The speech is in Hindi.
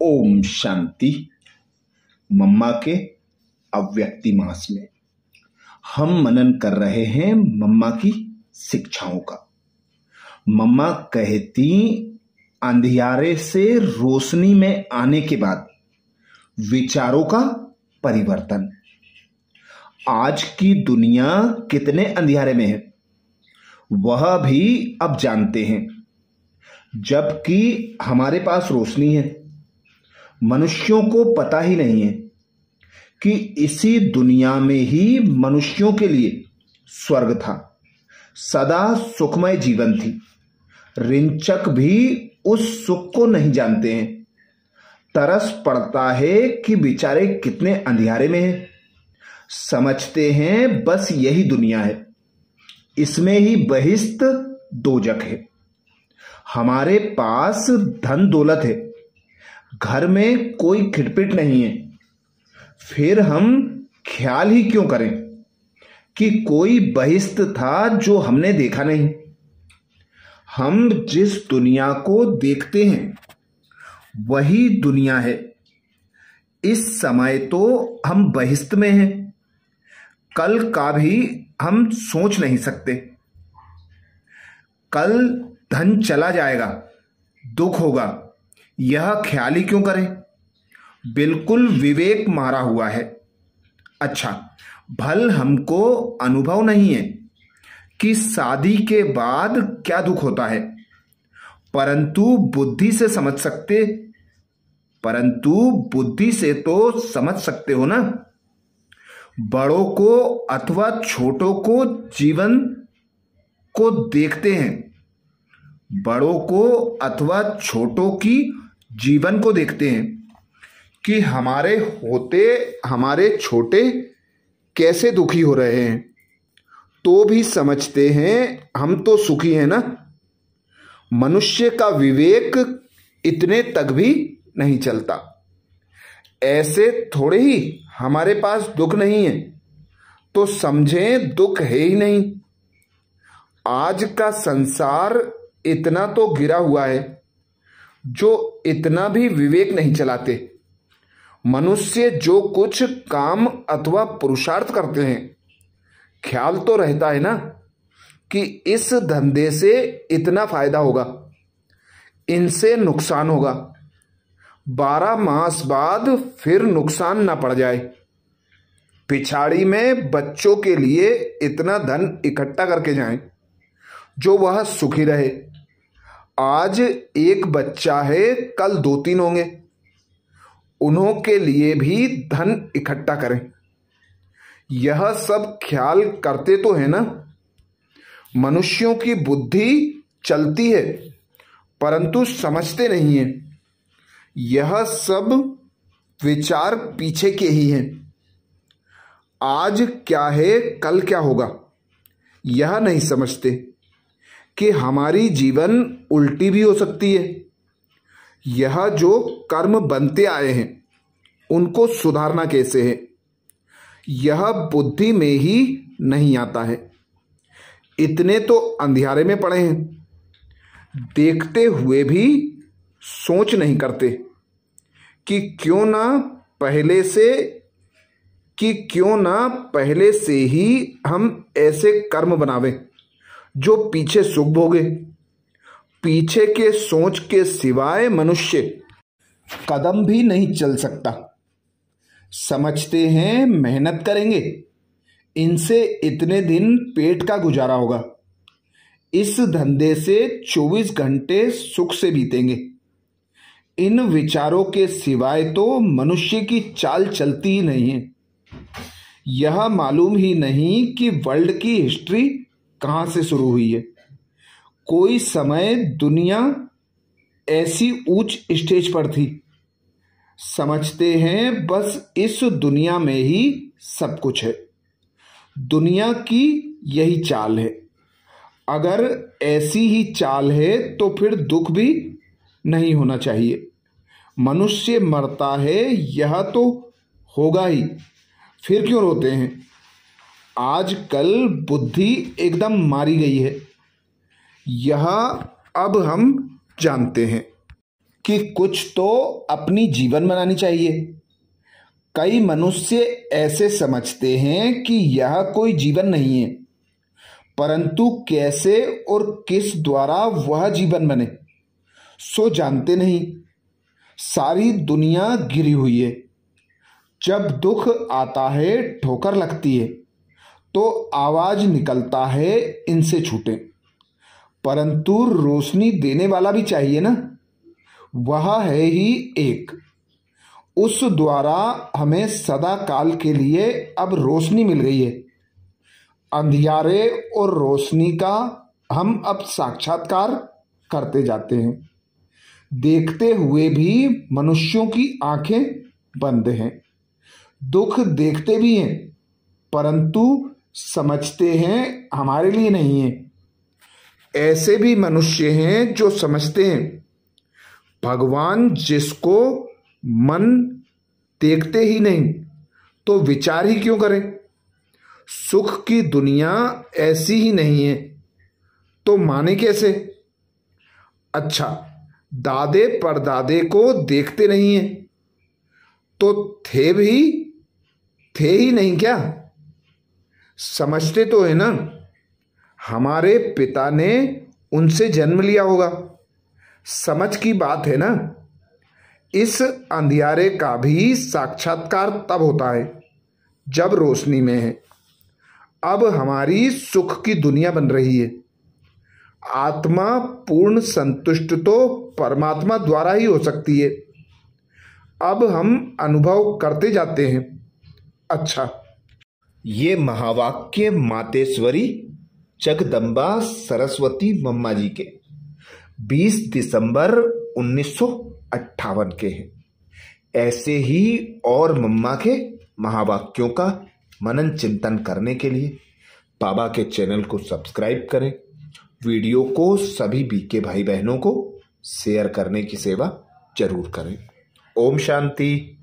ओम शांति। मम्मा के अव्यक्ति मास में हम मनन कर रहे हैं मम्मा की शिक्षाओं का। मम्मा कहती, अंधियारे से रोशनी में आने के बाद विचारों का परिवर्तन। आज की दुनिया कितने अंधियारे में है वह भी अब जानते हैं, जबकि हमारे पास रोशनी है। मनुष्यों को पता ही नहीं है कि इसी दुनिया में ही मनुष्यों के लिए स्वर्ग था, सदा सुखमय जीवन थी। रिंचक भी उस सुख को नहीं जानते हैं। तरस पड़ता है कि बेचारे कितने अंधियारे में हैं। समझते हैं बस यही दुनिया है, इसमें ही बहिश्त दोजक है। हमारे पास धन दौलत है, घर में कोई खिटपिट नहीं है, फिर हम ख्याल ही क्यों करें कि कोई बहिश्त था जो हमने देखा नहीं। हम जिस दुनिया को देखते हैं वही दुनिया है। इस समय तो हम बहिश्त में हैं, कल का भी हम सोच नहीं सकते। कल धन चला जाएगा, दुख होगा, यह ख्याल ही क्यों करें। बिल्कुल विवेक मारा हुआ है। अच्छा, भल हमको अनुभव नहीं है कि शादी के बाद क्या दुख होता है, परंतु बुद्धि से तो समझ सकते हो ना। बड़ों को अथवा छोटों को जीवन को देखते हैं, बड़ों को अथवा छोटों की जीवन को देखते हैं कि हमारे होते हमारे छोटे कैसे दुखी हो रहे हैं, तो भी समझते हैं हम तो सुखी हैं ना। मनुष्य का विवेक इतने तक भी नहीं चलता। ऐसे थोड़े ही हमारे पास दुख नहीं है तो समझें दुख है ही नहीं। आज का संसार इतना तो गिरा हुआ है जो इतना भी विवेक नहीं चलाते। मनुष्य जो कुछ काम अथवा पुरुषार्थ करते हैं, ख्याल तो रहता है ना कि इस धंधे से इतना फायदा होगा, इनसे नुकसान होगा, 12 मास बाद फिर नुकसान ना पड़ जाए। पिछाड़ी में बच्चों के लिए इतना धन इकट्ठा करके जाएं जो वह सुखी रहे। आज एक बच्चा है, कल 2-3 होंगे, उन्हों के लिए भी धन इकट्ठा करें। यह सब ख्याल करते तो है ना। मनुष्यों की बुद्धि चलती है परंतु समझते नहीं है। यह सब विचार पीछे के ही हैं। आज क्या है, कल क्या होगा, यह नहीं समझते कि हमारी जीवन उल्टी भी हो सकती है। यह जो कर्म बनते आए हैं उनको सुधारना कैसे है, यह बुद्धि में ही नहीं आता है। इतने तो अंधियारे में पड़े हैं, देखते हुए भी सोच नहीं करते कि क्यों ना पहले से ही हम ऐसे कर्म बनावें जो पीछे सुख भोगे। पीछे के सोच के सिवाय मनुष्य कदम भी नहीं चल सकता। समझते हैं मेहनत करेंगे, इनसे इतने दिन पेट का गुजारा होगा, इस धंधे से 24 घंटे सुख से बीतेंगे। इन विचारों के सिवाय तो मनुष्य की चाल चलती ही नहीं है। यह मालूम ही नहीं कि वर्ल्ड की हिस्ट्री कहाँ से शुरू हुई है। कोई समय दुनिया ऐसी ऊंच स्टेज पर थी। समझते हैं बस इस दुनिया में ही सब कुछ है। दुनिया की यही चाल है। अगर ऐसी ही चाल है तो फिर दुख भी नहीं होना चाहिए। मनुष्य मरता है यह तो होगा ही, फिर क्यों रोते हैं। आजकल बुद्धि एकदम मारी गई है, यह अब हम जानते हैं। कि कुछ तो अपनी जीवन बनानी चाहिए। कई मनुष्य ऐसे समझते हैं कि यह कोई जीवन नहीं है, परंतु कैसे और किस द्वारा वह जीवन बने सो जानते नहीं। सारी दुनिया गिरी हुई है। जब दुख आता है, ठोकर लगती है, तो आवाज निकलता है इनसे छूटे, परंतु रोशनी देने वाला भी चाहिए ना। वह है ही एक। उस द्वारा हमें सदा काल के लिए अब रोशनी मिल गई है। अंधियारे और रोशनी का हम अब साक्षात्कार करते जाते हैं। देखते हुए भी मनुष्यों की आंखें बंद हैं। दुख देखते भी हैं, परंतु समझते हैं हमारे लिए नहीं है। ऐसे भी मनुष्य हैं जो समझते हैं भगवान जिसको मन देखते ही नहीं तो विचार ही क्यों करें। सुख की दुनिया ऐसी ही नहीं है तो माने कैसे। अच्छा, दादे परदादे को देखते नहीं है तो थे ही नहीं क्या। समझते तो है ना। हमारे पिता ने उनसे जन्म लिया होगा। समझ की बात है ना। इस अंधियारे का भी साक्षात्कार तब होता है जब रोशनी में है। अब हमारी सुख की दुनिया बन रही है। आत्मा पूर्ण संतुष्ट तो परमात्मा द्वारा ही हो सकती है। अब हम अनुभव करते जाते हैं। अच्छा, ये महावाक्य मातेश्वरी जगदम्बा सरस्वती मम्मा जी के 20 दिसंबर 1958 के हैं। ऐसे ही और मम्मा के महावाक्यों का मनन चिंतन करने के लिए बाबा के चैनल को सब्सक्राइब करें। वीडियो को सभी बीके भाई बहनों को शेयर करने की सेवा जरूर करें। ओम शांति।